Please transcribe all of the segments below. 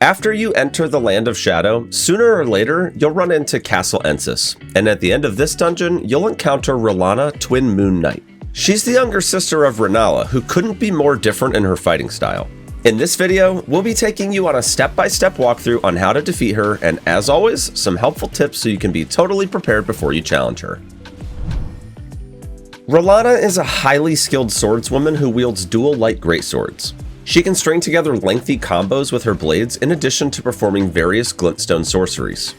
After you enter the Land of Shadow, sooner or later, you'll run into Castle Ensis, and at the end of this dungeon, you'll encounter Rellana, Twin Moon Knight. She's the younger sister of Rellana, who couldn't be more different in her fighting style. In this video, we'll be taking you on a step-by-step walkthrough on how to defeat her, and as always, some helpful tips so you can be totally prepared before you challenge her. Rellana is a highly skilled swordswoman who wields dual light greatswords. She can string together lengthy combos with her blades in addition to performing various glintstone sorceries.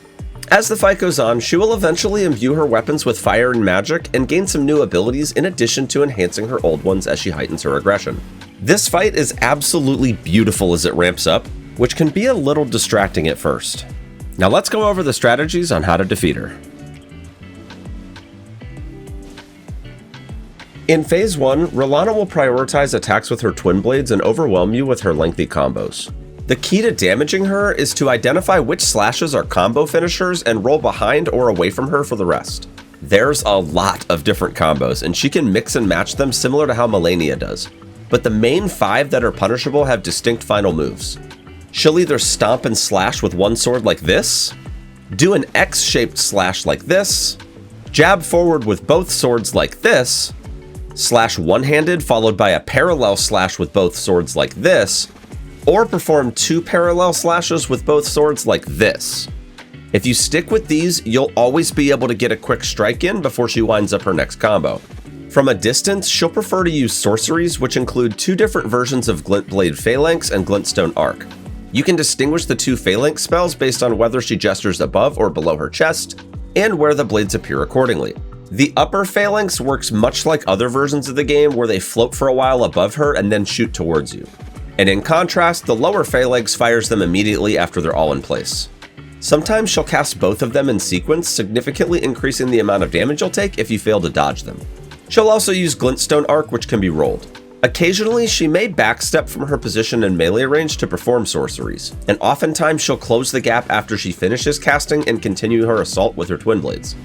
As the fight goes on, she will eventually imbue her weapons with fire and magic and gain some new abilities in addition to enhancing her old ones as she heightens her aggression. This fight is absolutely beautiful as it ramps up, which can be a little distracting at first. Now let's go over the strategies on how to defeat her. In Phase 1, Rellana will prioritize attacks with her twin blades and overwhelm you with her lengthy combos. The key to damaging her is to identify which slashes are combo finishers and roll behind or away from her for the rest. There's a lot of different combos, and she can mix and match them similar to how Malenia does. But the main 5 that are punishable have distinct final moves. She'll either stomp and slash with one sword like this, do an X-shaped slash like this, jab forward with both swords like this, slash one-handed followed by a parallel slash with both swords like this, or perform 2 parallel slashes with both swords like this. If you stick with these, you'll always be able to get a quick strike in before she winds up her next combo. From a distance, she'll prefer to use sorceries, which include 2 different versions of Glintblade Phalanx and Glintstone Arc. You can distinguish the 2 Phalanx spells based on whether she gestures above or below her chest, and where the blades appear accordingly. The upper Phalanx works much like other versions of the game where they float for a while above her and then shoot towards you. And in contrast, the lower Phalanx fires them immediately after they're all in place. Sometimes she'll cast both of them in sequence, significantly increasing the amount of damage you'll take if you fail to dodge them. She'll also use Glintstone Arc, which can be rolled. Occasionally, she may backstep from her position in melee range to perform sorceries, and oftentimes she'll close the gap after she finishes casting and continue her assault with her twin blades.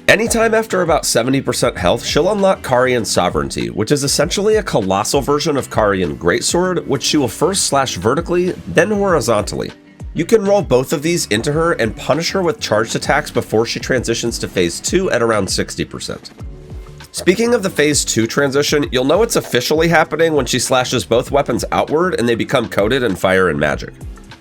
Anytime after about 70% health, she'll unlock Carian Sovereignty, which is essentially a colossal version of Carian Greatsword, which she will first slash vertically, then horizontally. You can roll both of these into her and punish her with charged attacks before she transitions to Phase 2 at around 60%. Speaking of the Phase 2 transition, you'll know it's officially happening when she slashes both weapons outward and they become coated in fire and magic.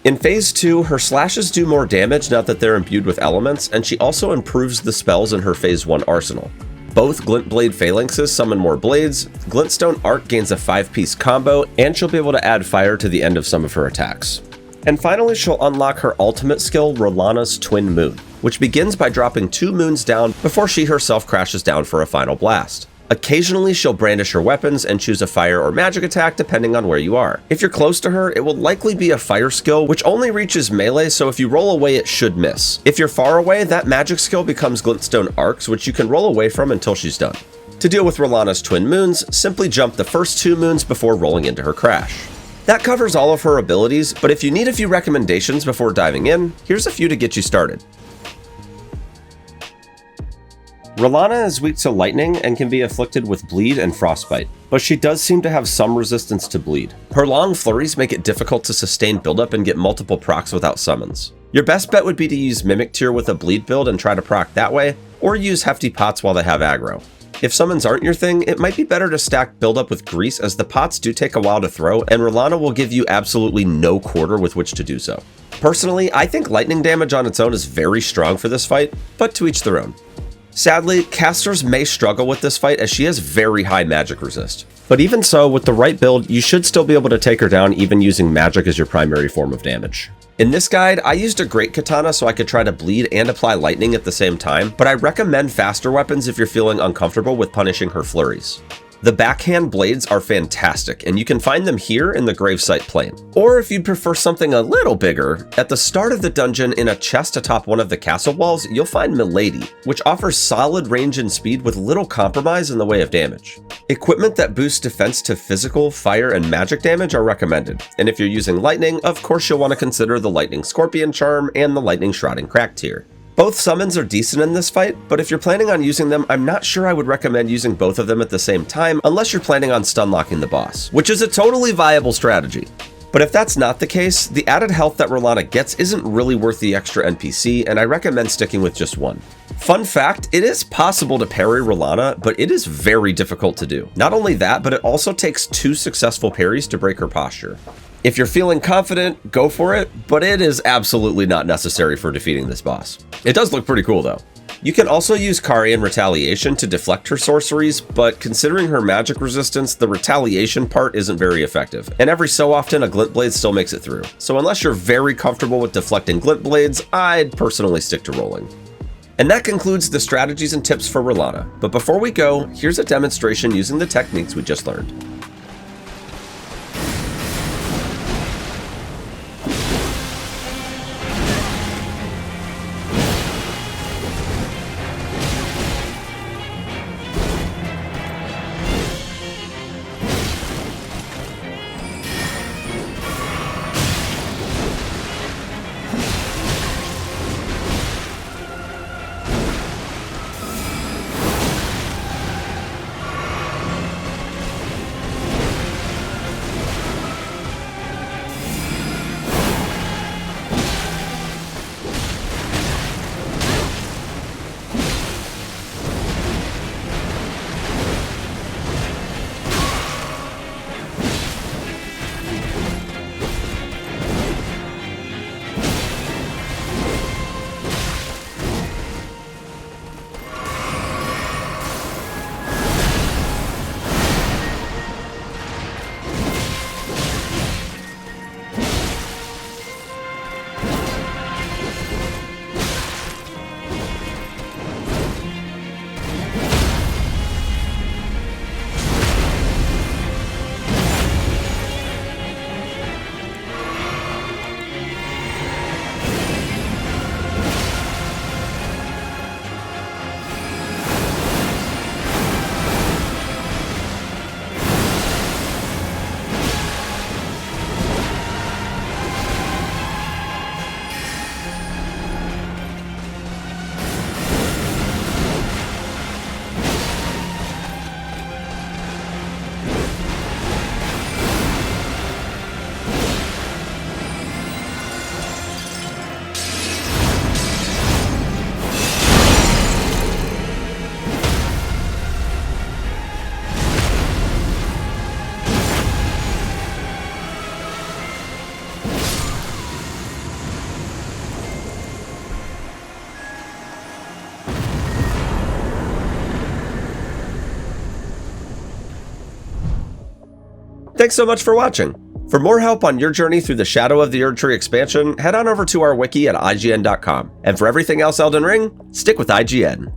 In Phase 2, her slashes do more damage now that they're imbued with elements, and she also improves the spells in her Phase 1 arsenal. Both Glintblade Phalanxes summon more blades, Glintstone Arc gains a 5-piece combo, and she'll be able to add fire to the end of some of her attacks. And finally, she'll unlock her ultimate skill, Rellana's Twin Moon, which begins by dropping 2 moons down before she herself crashes down for a final blast. Occasionally, she'll brandish her weapons and choose a fire or magic attack depending on where you are. If you're close to her, it will likely be a fire skill, which only reaches melee, so if you roll away, it should miss. If you're far away, that magic skill becomes Glintstone Arcs, which you can roll away from until she's done. To deal with Rellana's Twin Moons, simply jump the first 2 moons before rolling into her crash. That covers all of her abilities, but if you need a few recommendations before diving in, here's a few to get you started. Rellana is weak to lightning and can be afflicted with bleed and frostbite, but she does seem to have some resistance to bleed. Her long flurries make it difficult to sustain buildup and get multiple procs without summons. Your best bet would be to use Mimic Tear with a bleed build and try to proc that way, or use Hefty Pots while they have aggro. If summons aren't your thing, it might be better to stack buildup with Grease, as the pots do take a while to throw, and Rellana will give you absolutely no quarter with which to do so. Personally, I think lightning damage on its own is very strong for this fight, but to each their own. Sadly, casters may struggle with this fight as she has very high magic resist. But even so, with the right build, you should still be able to take her down even using magic as your primary form of damage. In this guide, I used a great katana so I could try to bleed and apply lightning at the same time, but I recommend faster weapons if you're feeling uncomfortable with punishing her flurries. The backhand blades are fantastic, and you can find them here in the gravesite plane. Or if you'd prefer something a little bigger, at the start of the dungeon in a chest atop one of the castle walls, you'll find Milady, which offers solid range and speed with little compromise in the way of damage. Equipment that boosts defense to physical, fire, and magic damage are recommended, and if you're using lightning, of course you'll want to consider the Lightning Scorpion Charm and the Lightning Shrouding Crack tier. Both summons are decent in this fight, but if you're planning on using them, I'm not sure I would recommend using both of them at the same time unless you're planning on stun locking the boss, which is a totally viable strategy. But if that's not the case, the added health that Rellana gets isn't really worth the extra NPC, and I recommend sticking with just one. Fun fact, it is possible to parry Rellana, but it is very difficult to do. Not only that, but it also takes 2 successful parries to break her posture. If you're feeling confident, go for it, but it is absolutely not necessary for defeating this boss. It does look pretty cool though. You can also use Carian Retaliation to deflect her sorceries, but considering her magic resistance, the retaliation part isn't very effective, and every so often a Glint Blade still makes it through. So unless you're very comfortable with deflecting Glint Blades, I'd personally stick to rolling. And that concludes the strategies and tips for Rellana, but before we go, here's a demonstration using the techniques we just learned. Thanks so much for watching. For more help on your journey through the Shadow of the Erdtree expansion, head on over to our wiki at IGN.com. And for everything else Elden Ring, stick with IGN.